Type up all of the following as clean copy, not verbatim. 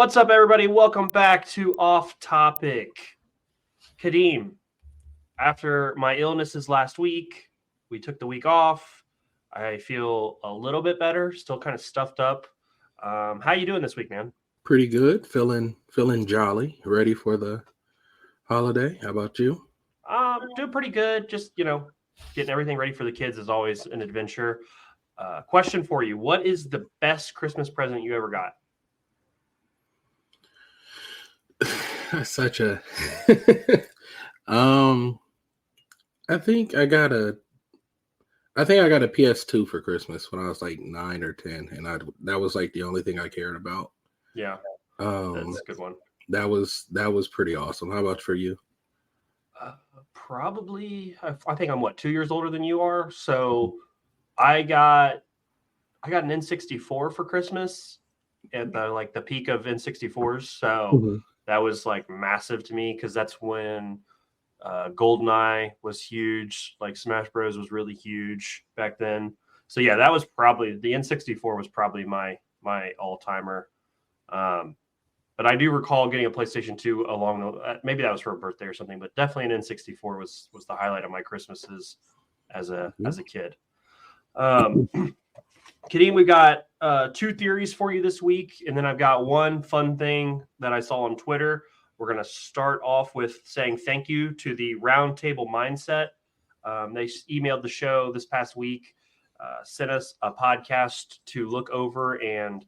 What's up, everybody? Welcome back to Off Topic. Kadeem, after my illnesses last week, we took the week off. I feel a little bit better, still kind of stuffed up. How you doing this week, man? Pretty good. Feeling jolly, ready for the holiday. How about you? Doing pretty good. Just, getting everything ready for the kids is always an adventure. Question for you. What is the best Christmas present you ever got? Such a I think I got a PS2 for Christmas when I was like 9 or 10, and that was like the only thing I cared about. Yeah, that's a good one. That was pretty awesome. How about for you? Probably, I think I'm 2 years older than you are. So I got an N64 for Christmas at the peak of N64s. So that was like massive to me because that's when GoldenEye was huge. Like Smash Bros was really huge back then. So yeah, that was probably the N64 was probably my all-timer. But I do recall getting a PlayStation 2 maybe that was for a birthday or something, but definitely an N64 was the highlight of my Christmases as a kid. Kadeem, we got 2 theories for you this week, and then I've got one fun thing that I saw on Twitter. We're going to start off with saying thank you to the Roundtable Mindset. They emailed the show this past week, sent us a podcast to look over and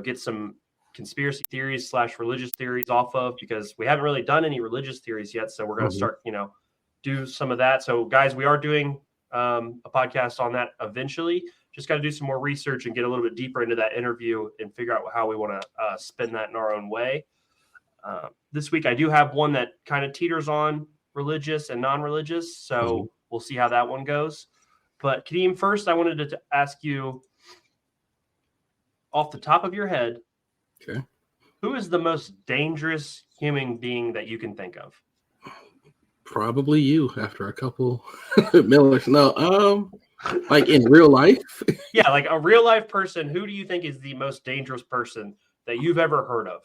get some conspiracy theories / religious theories off of, because we haven't really done any religious theories yet. So we're going to start, do some of that. So guys, we are doing a podcast on that eventually. Just got to do some more research and get a little bit deeper into that interview and figure out how we want to spin that in our own way. This week, I do have one that kind of teeters on religious and non-religious. So we'll see how that one goes. But Kadeem, first, I wanted to ask you, off the top of your head, okay, who is the most dangerous human being that you can think of? Probably you after a couple Millers. No, like in real life? Yeah, like a real life person. Who do you think is the most dangerous person that you've ever heard of?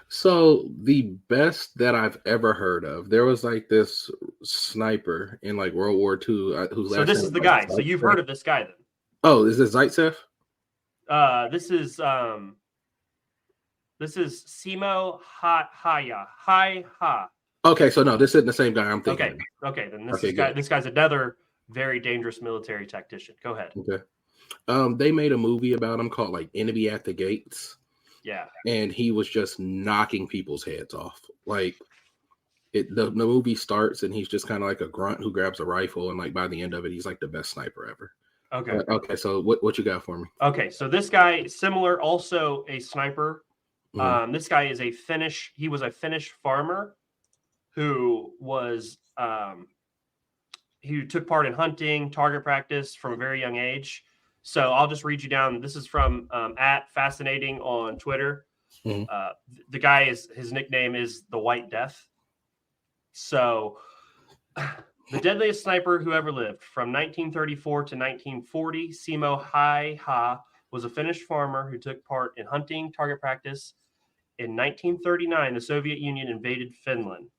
So the best that I've ever heard of, there was like this sniper in like World War II. So this is the guy. So you've heard of this guy then? Oh, is this Zaitsev? This is Simo Ha. Okay, so no, this isn't the same guy I'm thinking. Okay. Then this guy's another very dangerous military tactician. Go ahead. Okay. They made a movie about him called like Enemy at the Gates. Yeah. And he was just knocking people's heads off. Like the movie starts and he's just kind of like a grunt who grabs a rifle, and like by the end of it, he's like the best sniper ever. Okay. Okay. So what you got for me? Okay. So this guy, similar, also a sniper. This guy is a Finnish. He was a Finnish farmer who was who took part in hunting, target practice from a very young age. So I'll just read you down. This is from @fascinating on Twitter. The guy his nickname is the White Death. So the deadliest sniper who ever lived, from 1934 to 1940, Simo Ha was a Finnish farmer who took part in hunting, target practice. In 1939, the Soviet Union invaded Finland.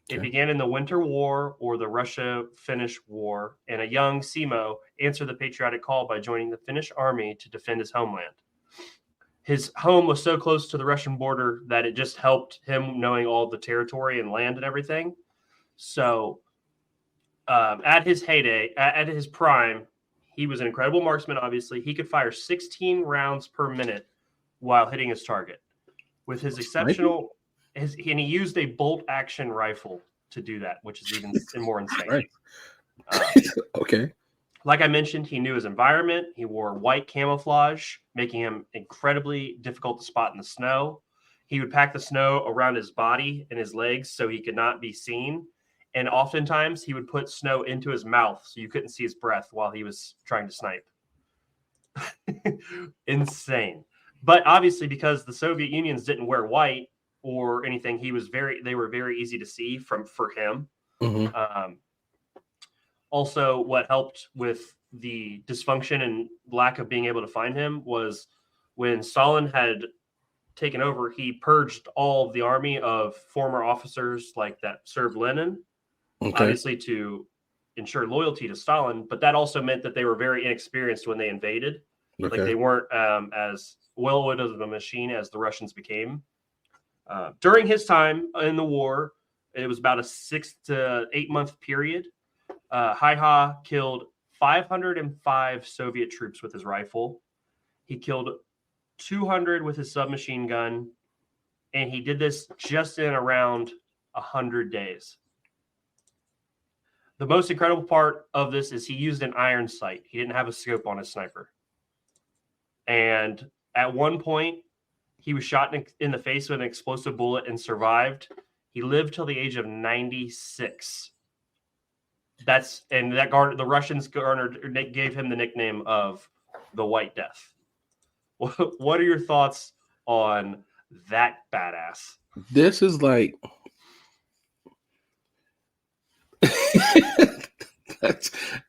It began in the Winter War, or the Russia-Finnish War, and a young Simo answered the patriotic call by joining the Finnish army to defend his homeland. His home was so close to the Russian border that it just helped him knowing all the territory and land and everything. So at his heyday, at his prime, he was an incredible marksman, obviously. He could fire 16 rounds per minute while hitting his target. With his exceptional... and he used a bolt-action rifle to do that, which is even more insane. Right. Okay. Like I mentioned, he knew his environment. He wore white camouflage, making him incredibly difficult to spot in the snow. He would pack the snow around his body and his legs so he could not be seen. And oftentimes, he would put snow into his mouth so you couldn't see his breath while he was trying to snipe. Insane. But obviously, because the Soviet Unions didn't wear white or anything, they were very easy to see for him. Also, what helped with the dysfunction and lack of being able to find him was when Stalin had taken over, he purged all of the army of former officers like that served Lenin, obviously to ensure loyalty to Stalin, but that also meant that they were very inexperienced when they invaded. Like they weren't as well-oiled of a machine as the Russians became. During his time in the war, it was about a 6 to 8 month period. Hai-Ha killed 505 Soviet troops with his rifle. He killed 200 with his submachine gun, and he did this just in around 100 days. The most incredible part of this is he used an iron sight. He didn't have a scope on his sniper. And at one point, he was shot in the face with an explosive bullet and survived. He lived till the age of 96. The Russians gave him the nickname of the White Death. What are your thoughts on that badass? This is like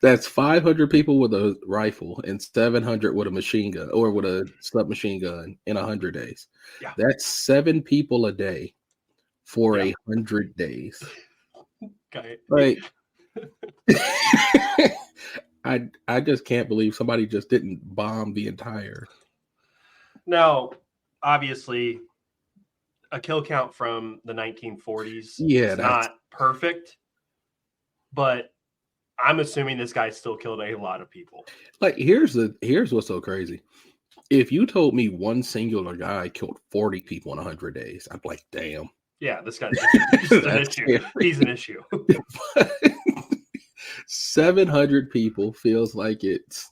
that's 500 people with a rifle and 700 with a machine gun or with a submachine gun in 100 days. Yeah. That's 7 people a day for 100 days. Okay. Like I just can't believe somebody just didn't bomb the entire. Now, obviously, a kill count from the 1940s is not perfect, but I'm assuming this guy still killed a lot of people. Like, here's what's so crazy. If you told me one singular guy killed 40 people in 100 days, I'd be like, damn. Yeah, this guy's just an issue. He's an issue. 700 people feels like it's,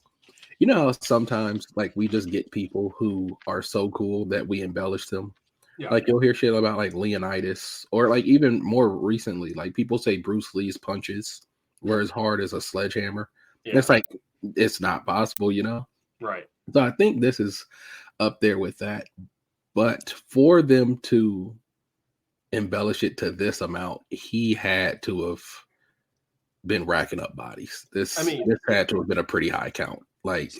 you know how sometimes like we just get people who are so cool that we embellish them. Yeah. Like you'll hear shit about like Leonidas, or like even more recently, like people say Bruce Lee's punches were as hard as a sledgehammer. Yeah. It's like, it's not possible, you know? Right. So I think this is up there with that. But for them to embellish it to this amount, he had to have been racking up bodies. This had to have been a pretty high count. Like,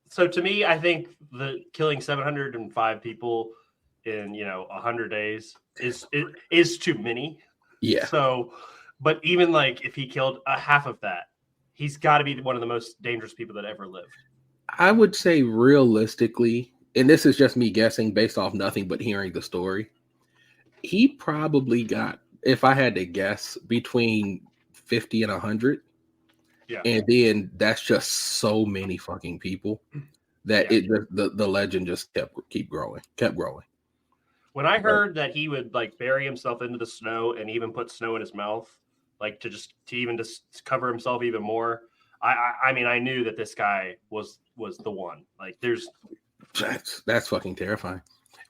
so to me, I think the killing 705 people in 100 days is too many. Yeah. So, but even like if he killed a half of that, he's got to be one of the most dangerous people that ever lived. I would say realistically, and this is just me guessing based off nothing but hearing the story, he probably got, if I had to guess, between 50 and 100. Yeah. And then that's just so many fucking people that the legend just kept growing. When I heard that he would like bury himself into the snow and even put snow in his mouth, like to cover himself even more, I mean, I knew that this guy was the one. Like, that's fucking terrifying.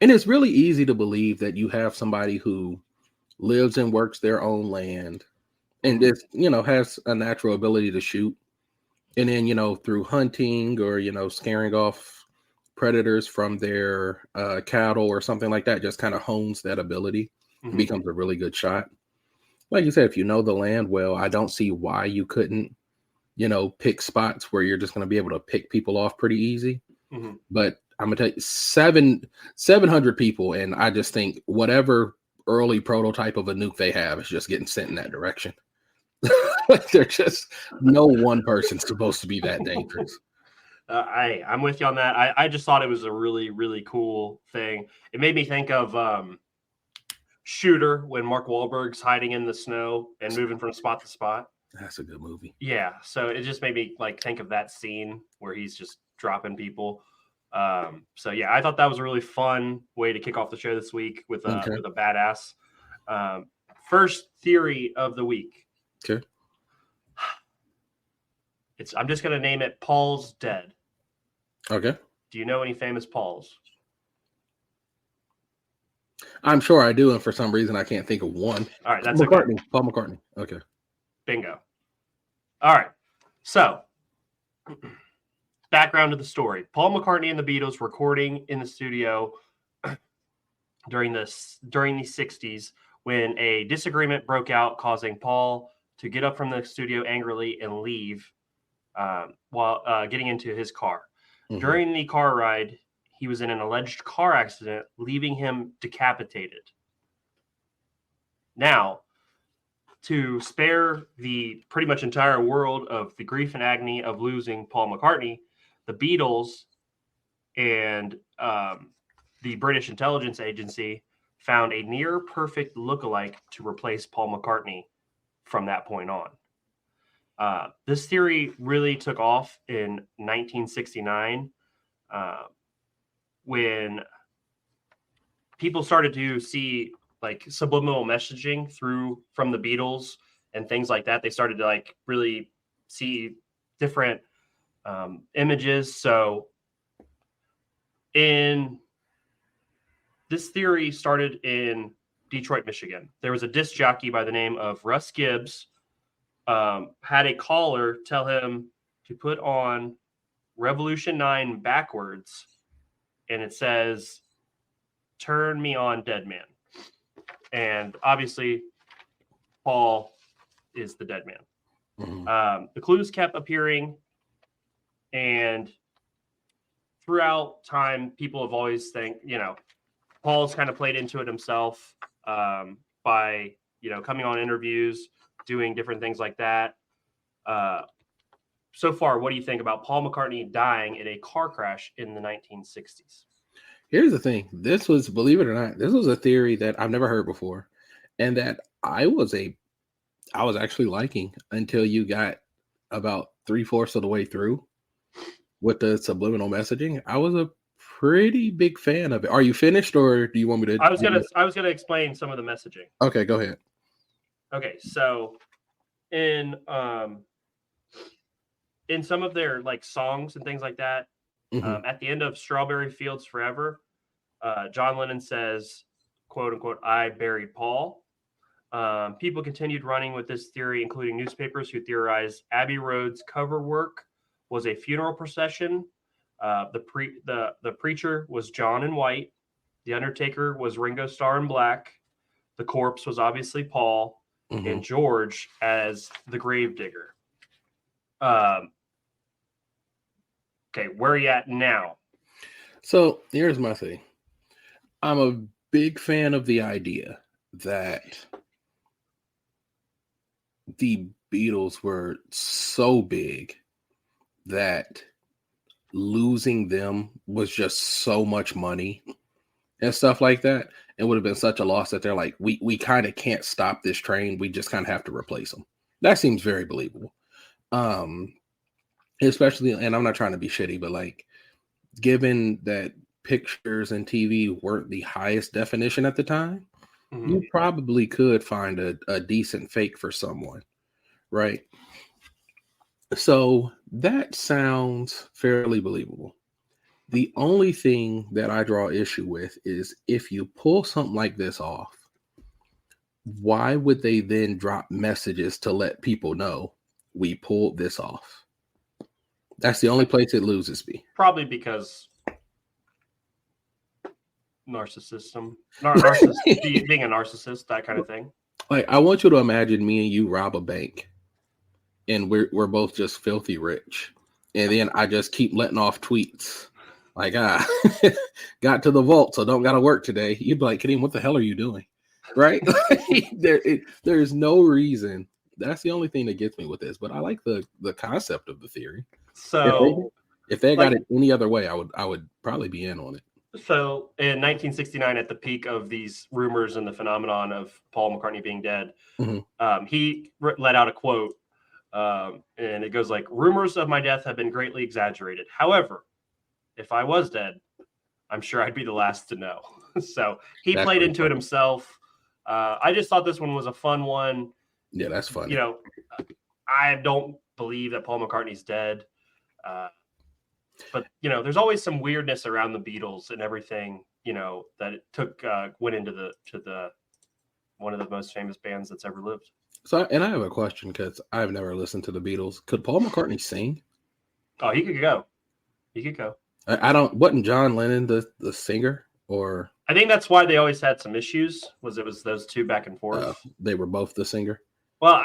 And it's really easy to believe that you have somebody who lives and works their own land and just, has a natural ability to shoot. And then, through hunting or, scaring off predators from their cattle or something like that, just kind of hones that ability, becomes a really good shot. Like you said, if you know the land well, I don't see why you couldn't, pick spots where you're just going to be able to pick people off pretty easy. Mm-hmm. But I'm going to tell you 700 people. And I just think whatever early prototype of a nuke they have is just getting sent in that direction. Like, they're just, no one person's supposed to be that dangerous. I'm with you on that. I just thought it was a really, really cool thing. It made me think of Shooter, when Mark Wahlberg's hiding in the snow and moving from spot to spot. That's a good movie. Yeah, so it just made me like think of that scene where he's just dropping people. So yeah, I thought that was a really fun way to kick off the show this week with a badass. First theory of the week. Okay. I'm just gonna name it Paul's Dead. Okay. Do you know any famous Pauls? I'm sure I do, and for some reason I can't think of one. All right, that's McCartney. Okay. Paul McCartney. Okay. Bingo. All right. So, background to the story. Paul McCartney and the Beatles recording in the studio during the 60s when a disagreement broke out, causing Paul to get up from the studio angrily and leave while getting into his car. Mm-hmm. During the car ride, he was in an alleged car accident, leaving him decapitated. Now, to spare the pretty much entire world of the grief and agony of losing Paul McCartney, the Beatles and the British intelligence agency found a near perfect lookalike to replace Paul McCartney from that point on. This theory really took off in 1969 when people started to see like subliminal messaging from the Beatles and things like that. They started to like really see different images. So this theory started in Detroit, Michigan. There was a disc jockey by the name of Russ Gibbs, had a caller tell him to put on Revolution 9 backwards, and it says, "Turn me on, dead man." And obviously, Paul is the dead man. Mm-hmm. The clues kept appearing, and throughout time, people have always Paul's kind of played into it himself by, coming on interviews, doing different things like that. So far, what do you think about Paul McCartney dying in a car crash in the 1960s? Here's the thing. This was, believe it or not, this was a theory that I've never heard before, and that I was actually liking until you got about 3/4 of the way through with the subliminal messaging. I was a pretty big fan of it. Are you finished, or do you want me to? I was gonna explain some of the messaging. Okay, go ahead. Okay, so in some of their like songs and things like that, mm-hmm. At the end of Strawberry Fields Forever, John Lennon says, quote unquote, "I buried Paul." People continued running with this theory, including newspapers who theorized Abbey Road's cover work was a funeral procession. The preacher was John in white. The Undertaker was Ringo Starr in black. The corpse was obviously Paul, mm-hmm. and George as the gravedigger. Okay, where are you at now? So here's my thing. I'm a big fan of the idea that the Beatles were so big that losing them was just so much money and stuff like that. It would have been such a loss that they're like, we kind of can't stop this train. We just kind of have to replace them. That seems very believable. Especially, and I'm not trying to be shitty, but like, given that pictures and TV weren't the highest definition at the time, mm-hmm. you probably could find a decent fake for someone, right? So that sounds fairly believable. The only thing that I draw issue with is if you pull something like this off, why would they then drop messages to let people know we pulled this off? That's the only place it loses me. Probably because narcissism, being a narcissist, that kind of thing. Like, I want you to imagine me and you rob a bank, and we're both just filthy rich, and then I just keep letting off tweets like, got to the vault, so don't got to work today. You'd be like, Kadeem, what the hell are you doing? Right? There's no reason. That's the only thing that gets me with this, but I like the concept of the theory. So if they got it any other way, I would probably be in on it. So in 1969, at the peak of these rumors and the phenomenon of Paul McCartney being dead, mm-hmm. He let out a quote, and it goes like, "Rumors of my death have been greatly exaggerated. However, if I was dead, I'm sure I'd be the last to know." So that's played into it himself. I just thought this one was a fun one. Yeah, that's funny. I don't believe that Paul McCartney's dead. But there's always some weirdness around the Beatles and everything, that it went into the one of the most famous bands that's ever lived. So, and I have a question because I've never listened to the Beatles. Could Paul McCartney sing? Oh, he could go. Wasn't John Lennon the singer? Or I think that's why they always had some issues. It was those two back and forth. They were both the singer. Well,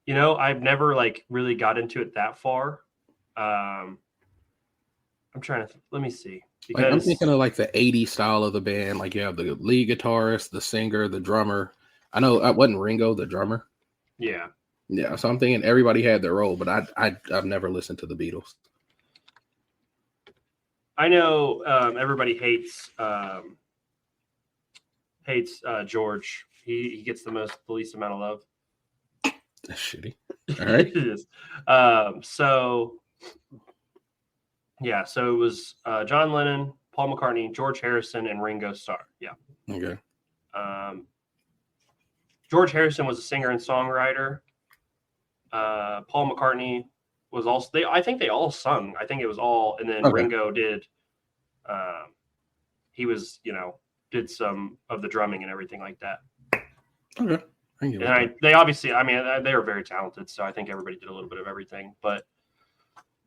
I've never really got into it that far. I'm trying to let me see. Like, I'm Because thinking of like the 80s style of the band. Like you have the lead guitarist, the singer, the drummer. I know I wasn't Ringo the drummer. yeah. Yeah, so I'm thinking everybody had their role, but I've never listened to the Beatles. I know everybody hates George. He gets the least amount of love. That's shitty. All right. It is. So yeah, so it was John Lennon, Paul McCartney, George Harrison, and Ringo Starr. Yeah. Okay. George Harrison was a singer and songwriter. Paul McCartney was also I think they all sung. I think it was all, and then Okay. Ringo did. He was, did some of the drumming and everything like that. Okay. They obviously, I mean, they were very talented, so I think everybody did a little bit of everything. But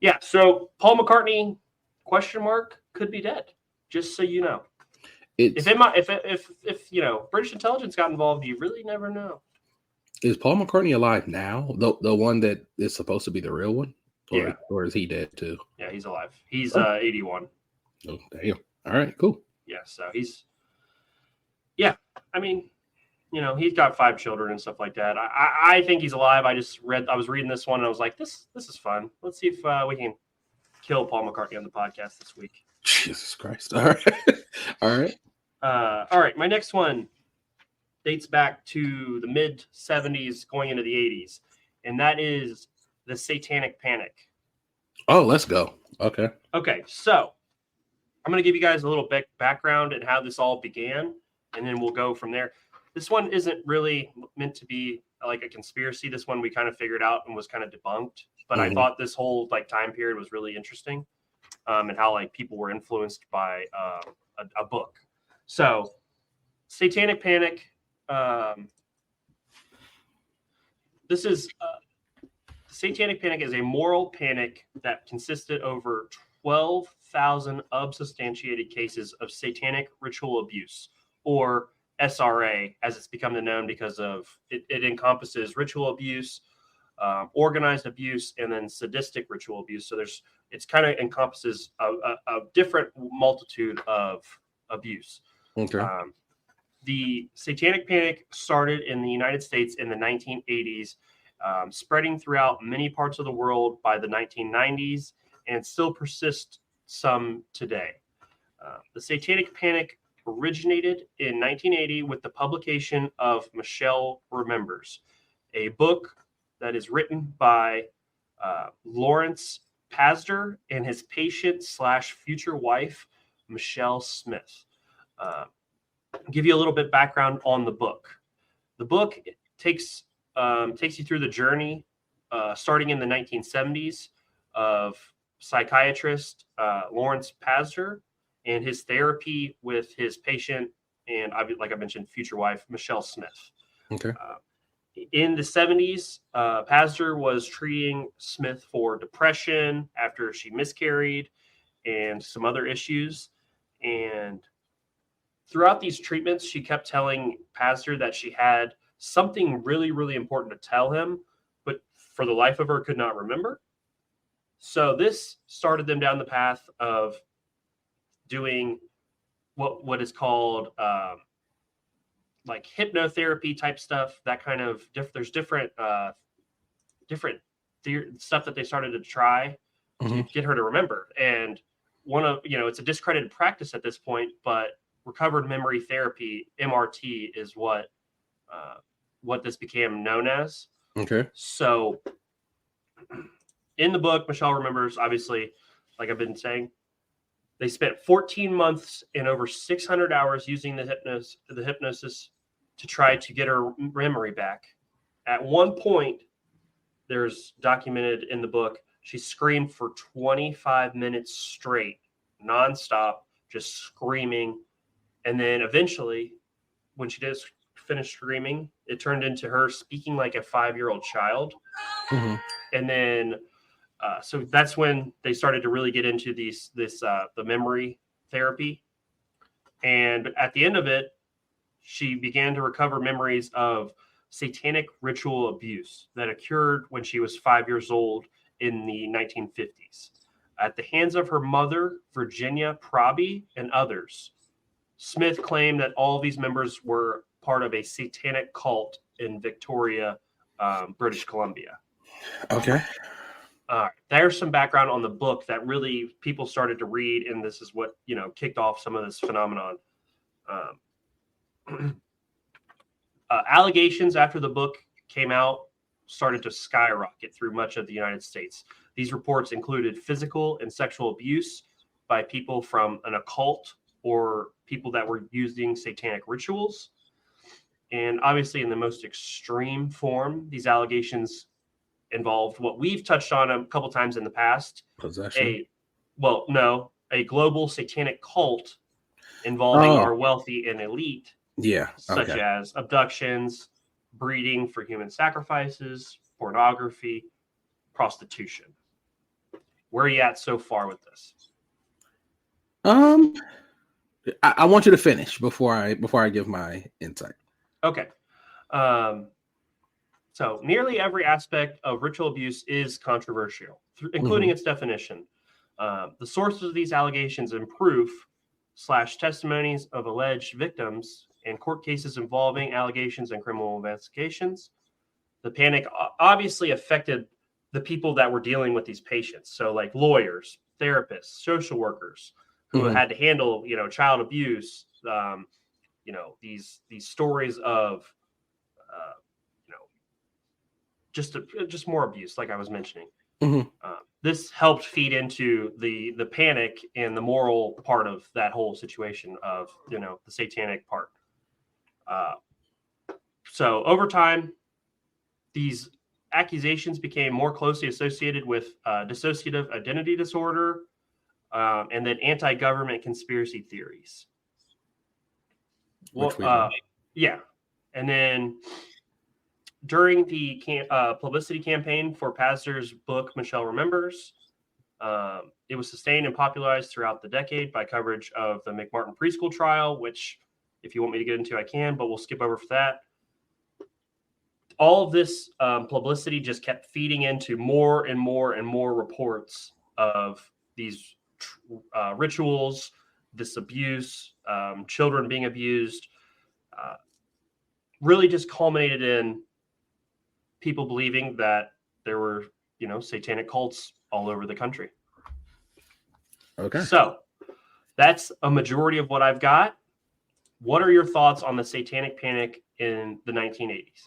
yeah, so Paul McCartney, question mark, could be dead. Just so you know, if British intelligence got involved, you really never know. Is Paul McCartney alive now? The one that is supposed to be the real one, Yeah. Or is he dead too? Yeah, he's alive. He's 81. Oh, damn. All right, cool. Yeah, so he's. Yeah, I mean, he's got 5 children and stuff like that. I think he's alive. I was reading this one and I was like, this is fun. Let's see if we can kill Paul McCartney on the podcast this week. Jesus Christ. All right. All right. All right. My next one dates back to the mid 70s going into the 80s. And that is the Satanic Panic. Oh, let's go. Okay. Okay. So I'm going to give you guys a little background and how this all began. And then we'll go from there. This one isn't really meant to be like a conspiracy. This one we kind of figured out and was kind of debunked. But I thought this whole time period was really interesting, and how people were influenced by a book. So, Satanic Panic. This is Satanic Panic is a moral panic that consisted over 12,000 unsubstantiated cases of satanic ritual abuse, or SRA, as it's become known, because of it encompasses ritual abuse, organized abuse, and then sadistic ritual abuse. So it's kind of encompasses a different multitude of abuse. Okay. The Satanic Panic started in the United States in the 1980s, spreading throughout many parts of the world by the 1990s, and still persists some today. The Satanic Panic originated in 1980 with the publication of Michelle Remembers, a book that is written by Lawrence Pasder and his patient/future wife, Michelle Smith. Give you a little bit background on the book. The book takes you through the journey, starting in the 1970s, of psychiatrist Lawrence Pasder and his therapy with his patient and, like I mentioned, future wife, Michelle Smith. Okay. In the 70s, Pasder was treating Smith for depression after she miscarried and some other issues. And throughout these treatments, she kept telling Pasder that she had something really, really important to tell him, but for the life of her could not remember. So this started them down the path of doing what is called like hypnotherapy type stuff. That kind of there's different stuff that they started to try to get her to remember. And one of it's a discredited practice at this point, but recovered memory therapy, MRT, is what this became known as. Okay. So in the book, Michelle Remembers, obviously, like I've been saying, they spent 14 months and over 600 hours using the hypnosis to try to get her memory back. At one point, there's documented in the book, she screamed for 25 minutes straight, nonstop, just screaming. And then eventually, when she did finish screaming, it turned into her speaking like a 5-year-old child. Mm-hmm. And then, so that's when they started to really get into the memory therapy. And at the end of it, she began to recover memories of satanic ritual abuse that occurred when she was 5 years old in the 1950s. At the hands of her mother, Virginia Proby, and others, Smith claimed that all of these members were part of a satanic cult in Victoria, British Columbia. Okay. There's some background on the book that really people started to read, and this is what kicked off some of this phenomenon. Allegations after the book came out started to skyrocket through much of the United States. These reports included physical and sexual abuse by people from an occult or people that were using satanic rituals. And obviously, in the most extreme form, these allegations involved what we've touched on a couple times in the past. Possession. A global satanic cult involving our wealthy and elite. Yeah. Such as abductions, breeding for human sacrifices, pornography, prostitution. Where are you at so far with this? I want you to finish before I give my insight. Okay. So nearly every aspect of ritual abuse is controversial, including its definition. The sources of these allegations and proof / testimonies of alleged victims and court cases involving allegations and criminal investigations. The panic obviously affected the people that were dealing with these patients. So like lawyers, therapists, social workers who had to handle, child abuse, these stories of, just more abuse, like I was mentioning. This helped feed into the panic and the moral part of that whole situation of, the satanic part. So over time, these accusations became more closely associated with dissociative identity disorder and then anti-government conspiracy theories. And then during the publicity campaign for Pazder's book, Michelle Remembers, it was sustained and popularized throughout the decade by coverage of the McMartin preschool trial, which if you want me to get into, I can, but we'll skip over for that. All of this publicity just kept feeding into more and more and more reports of these rituals, this abuse, children being abused, really just culminated in people believing that there were, satanic cults all over the country. Okay. So that's a majority of what I've got. What are your thoughts on the Satanic Panic in the 1980s?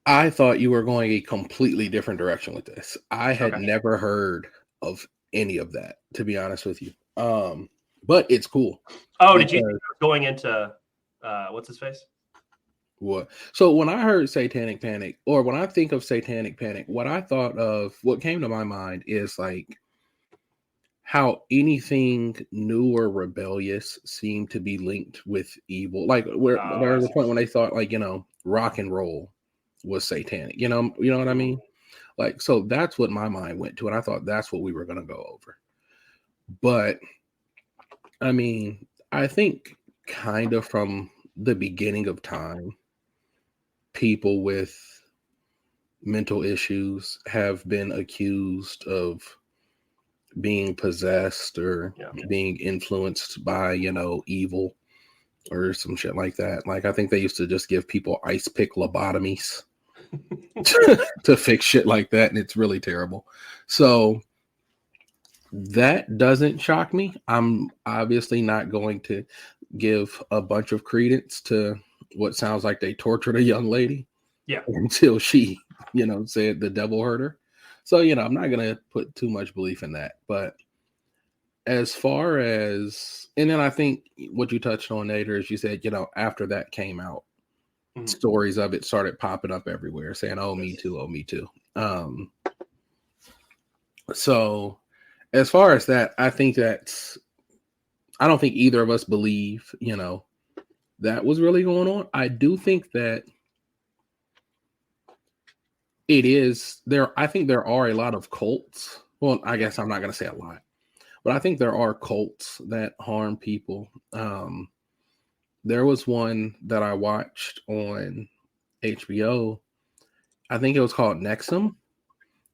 I thought you were going a completely different direction with this. I had never heard of any of that, to be honest with you. But it's cool. Oh, did you think you were going into what's his face? What? So when I heard Satanic Panic, or when I think of Satanic Panic, what I thought of, what came to my mind is like how anything new or rebellious seemed to be linked with evil. Like where there was a point when they thought like, rock and roll was satanic. You know what I mean? Like, so that's what my mind went to. And I thought that's what we were going to go over. But I mean, I think kind of from the beginning of time, people with mental issues have been accused of being possessed or being influenced by, evil or some shit like that. Like, I think they used to just give people ice pick lobotomies to fix shit like that. And it's really terrible. So that doesn't shock me. I'm obviously not going to give a bunch of credence to what sounds like they tortured a young lady until she, said the devil hurt her. So, I'm not going to put too much belief in that. But as far as, and then I think what you touched on, Nader, is you said, after that came out, stories of it started popping up everywhere saying, oh, me too. Oh, me too. So as far as that, I think I don't think either of us believe, that was really going on. I do think that it is there. I think there are a lot of cults. Well, I guess I'm not going to say a lot, but I think there are cults that harm people. There was one that I watched on HBO. I think it was called Nexum.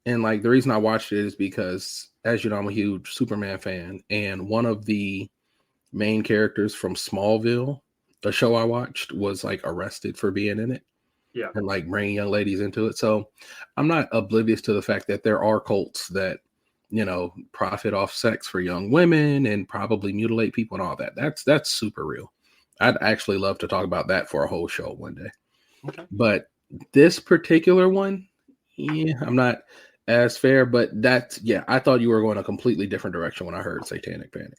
And like the reason I watched it is because, as you know, I'm a huge Superman fan, and one of the main characters from Smallville, the show I watched, was like arrested for being in it. Yeah. And like bringing young ladies into it. So I'm not oblivious to the fact that there are cults that, you know, profit off sex for young women and probably mutilate people and all that. That's super real. I'd actually love to talk about that for a whole show one day. Okay. But this particular one, yeah, I'm not as fair, but I thought you were going a completely different direction when I heard Satanic Panic.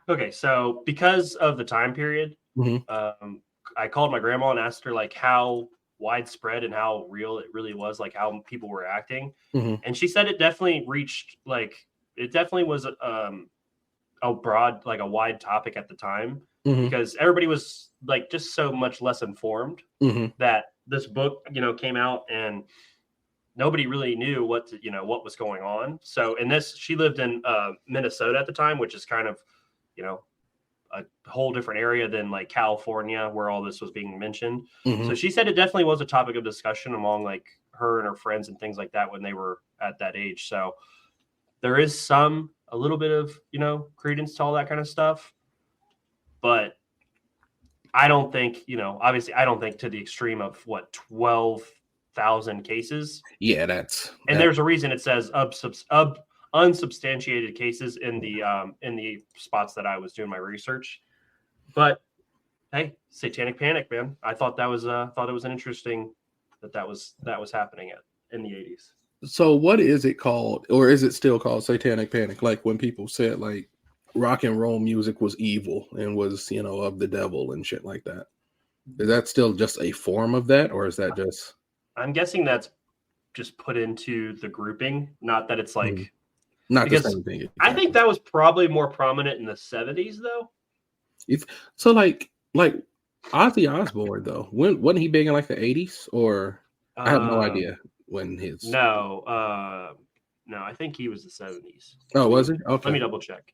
Okay, so because of the time period, I called my grandma and asked her like how widespread and how real it really was, like how people were acting, and she said it definitely reached it definitely was a broad, like a wide topic at the time, because everybody was like just so much less informed that this book, came out and nobody really knew what was going on. So in this, she lived in Minnesota at the time, which is kind of, a whole different area than like California where all this was being mentioned. So she said it definitely was a topic of discussion among like her and her friends and things like that when they were at that age. So there is a little bit of, credence to all that kind of stuff, but I don't think, obviously I don't think to the extreme of 12,000 cases. Yeah, there's a reason it says unsubstantiated cases in the spots that I was doing my research. But hey, Satanic Panic, man. I thought it was an interesting that was happening in the 80s. So what is it called, or is it still called Satanic Panic? Like when people said like rock and roll music was evil and was, of the devil and shit like that. Is that still just a form of that, or is that just? I'm guessing that's just put into the grouping, not that it's like not the same thing. Exactly. I think that was probably more prominent in the 70s, though. So like Ozzy Osbourne, though, wasn't he big in like the 80s, or I have no idea when his. No, I think he was the 70s. Oh, was he? Okay. Let me double check.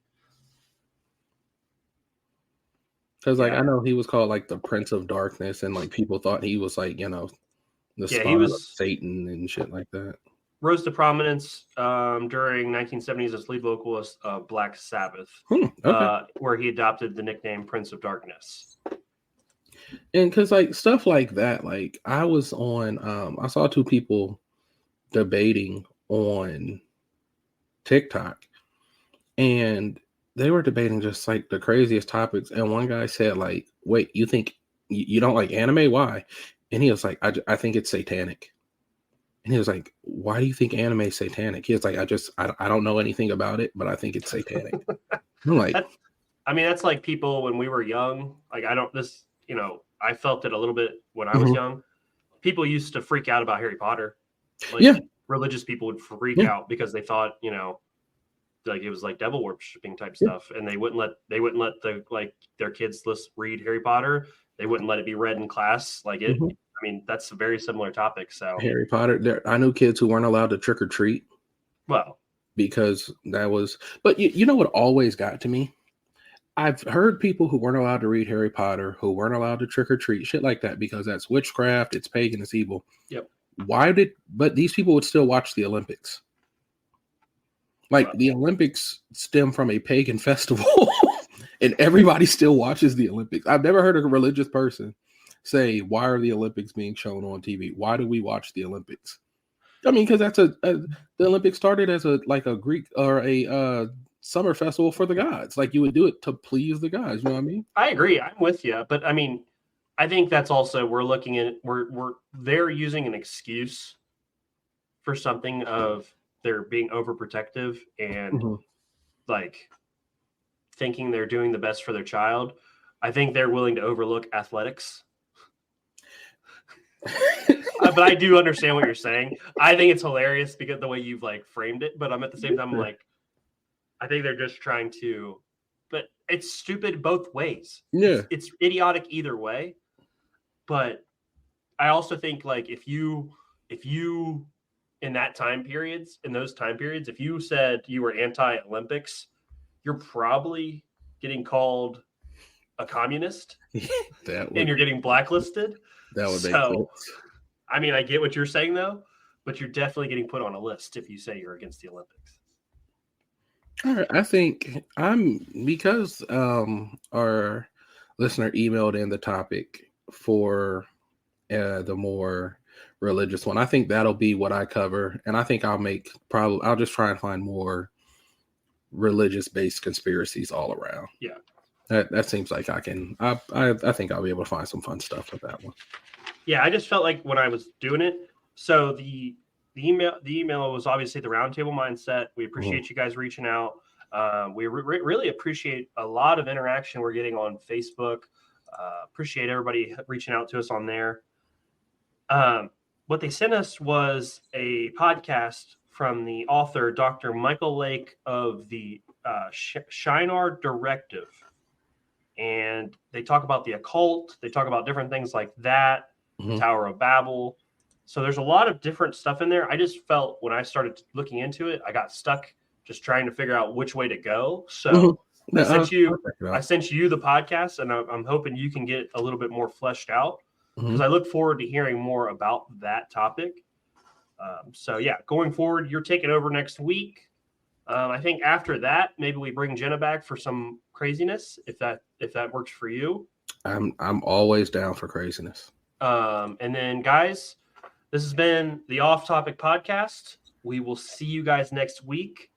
Because I know he was called like the Prince of Darkness, and like people thought he was like the spawn of Satan and shit like that. Rose to prominence during 1970s as lead vocalist of Black Sabbath, where he adopted the nickname Prince of Darkness. And because like stuff like that, like I was on, I saw two people debating on TikTok, and they were debating just like the craziest topics. And one guy said like, wait, you think you don't like anime? Why? And he was like, I think it's satanic. And he was like, why do you think anime is satanic? He was like, I don't know anything about it, but I think it's satanic. I'm like, that's like people when we were young. Like I felt it a little bit when I was young. People used to freak out about Harry Potter. Like religious people would freak out because they thought, like it was like devil worshipping type stuff. And they wouldn't let their kids read Harry Potter. They wouldn't let it be read in class. Like it. That's a very similar topic. So Harry Potter, I knew kids who weren't allowed to trick or treat. Well, because that was, but you know what always got to me? I've heard people who weren't allowed to read Harry Potter, who weren't allowed to trick or treat, shit like that, because that's witchcraft, it's pagan, it's evil. Yep. But these people would still watch the Olympics. Like the Olympics stem from a pagan festival and everybody still watches the Olympics. I've never heard a religious person say, why are the Olympics being shown on TV? Why do we watch the Olympics? Because that's the Olympics started as a Greek or a summer festival for the gods. Like you would do it to please the gods. You know what I mean? I agree. I'm with you. But I think that's also, they're using an excuse for something of they're being overprotective and like thinking they're doing the best for their child. I think they're willing to overlook athletics. But I do understand what you're saying. I think it's hilarious because the way you've framed it, but I'm at the same time I think they're just trying to, but it's stupid both ways. Yeah. It's idiotic either way. But I also think if you in those time periods, if you said you were anti-Olympics, you're probably getting called a communist and you're getting blacklisted. That would make sense. I get what you're saying though, but you're definitely getting put on a list if you say you're against the Olympics. All right, I think because our listener emailed in the topic for the more religious one. I think that'll be what I cover, and I think I'll just try and find more religious based conspiracies all around. Yeah, that seems like I think I'll be able to find some fun stuff with that one. Yeah, I just felt like when I was doing it. So the email was obviously the roundtable mindset. We appreciate you guys reaching out. We really appreciate a lot of interaction we're getting on Facebook. Appreciate everybody reaching out to us on there. What they sent us was a podcast from the author, Dr. Michael Lake of the Shinar Directive. And they talk about the occult. They talk about different things like that, the Tower of Babel. So there's a lot of different stuff in there. I just felt when I started looking into it, I got stuck just trying to figure out which way to go. So I sent you the podcast, and I'm hoping you can get a little bit more fleshed out, because I look forward to hearing more about that topic. So yeah, going forward, you're taking over next week. I think after that, maybe we bring Jenna back for some craziness, if that works for you. I'm always down for craziness. And then, guys, this has been the Off Topic Podcast. We will see you guys next week.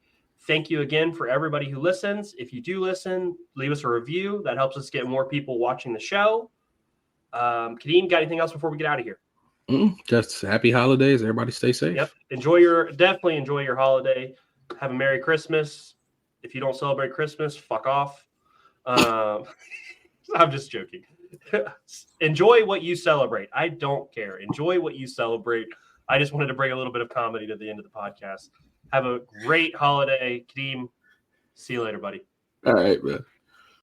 Thank you again for everybody who listens. If you do listen, leave us a review. That helps us get more people watching the show. Kadeem, got anything else before we get out of here? Just happy holidays. Everybody stay safe. Yep. Definitely enjoy your holiday. Have a Merry Christmas. If you don't celebrate Christmas, fuck off. I'm just joking. Enjoy what you celebrate. I don't care. Enjoy what you celebrate. I just wanted to bring a little bit of comedy to the end of the podcast. Have a great holiday, Kadeem. See you later, buddy. All right, man.